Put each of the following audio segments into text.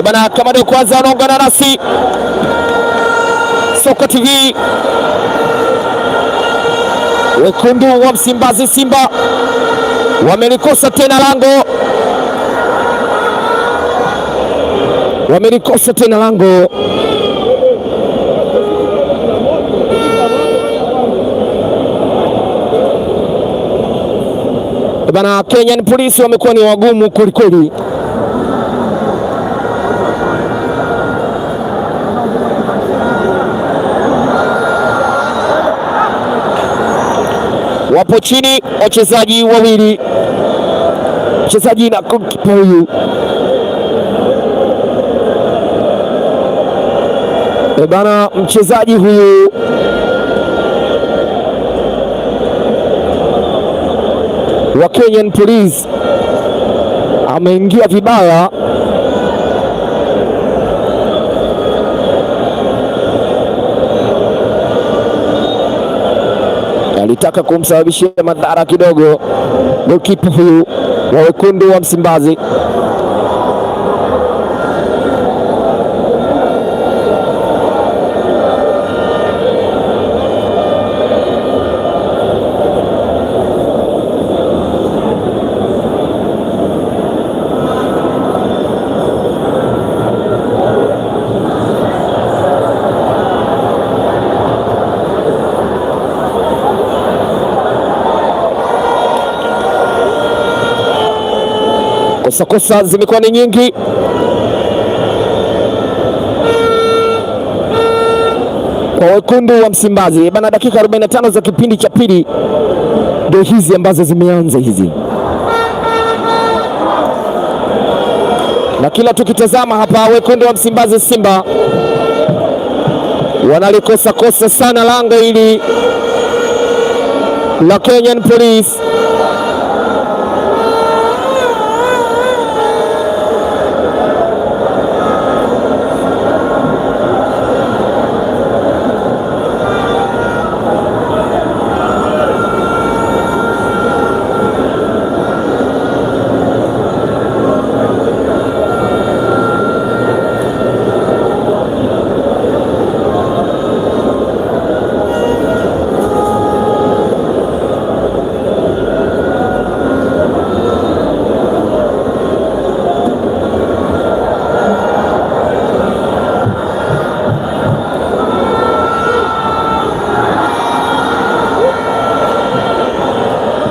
Bana, kama ndio kwanza unaungana nasi Soka TV, wekundu wa Msimbazi Simba wamelikosa tena lango, Bana, Kenyan Police wamekuwa ni wagumu kwelikweli. Wapo chini wachezaji wawili, mchezaji na kipa huyu. Bana, mchezaji huyu wa Kenyan Police ameingia vibaya, alitaka kumsababishia madhara kidogo golikipa huyu wa wekundu wa Msimbazi. Kosa zimekuwa ni nyingi kwa wekundu wa Msimbazi. Bana, dakika 45 za kipindi cha pili ndio hizi ambazo zimeanza hizi, na kila tukitazama hapa wekundu wa Msimbazi Simba wanalikosa sana lango hili la Kenyan Police.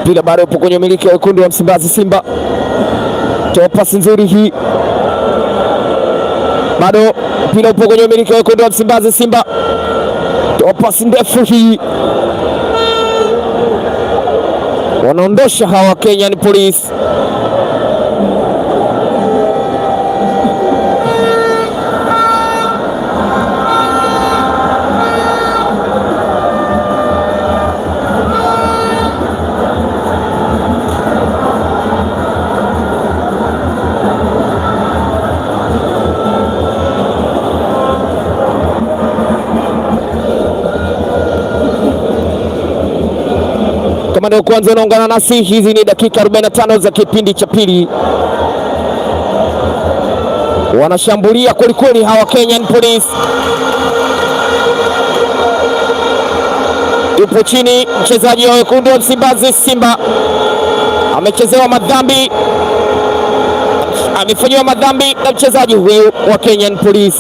Mpira bado upo kwenye umiliki wa wekundu wa Msimbazi Simba. Toa pasi nzuri hii, bado mpira upo kwenye umiliki wa wekundu wa Msimbazi Simba. Toa pasi ndefu hii, wanaondosha hawa Kenyan Police. Kama ndio kwanza unaungana nasi, hizi ni dakika 45 za kipindi cha pili. Wanashambulia kwelikweli hawa Kenyan Police. Yupo chini mchezaji wa wekundu wa Msimbazi Simba, amechezewa madhambi, amefanyiwa madhambi na mchezaji huyu wa Kenyan Police.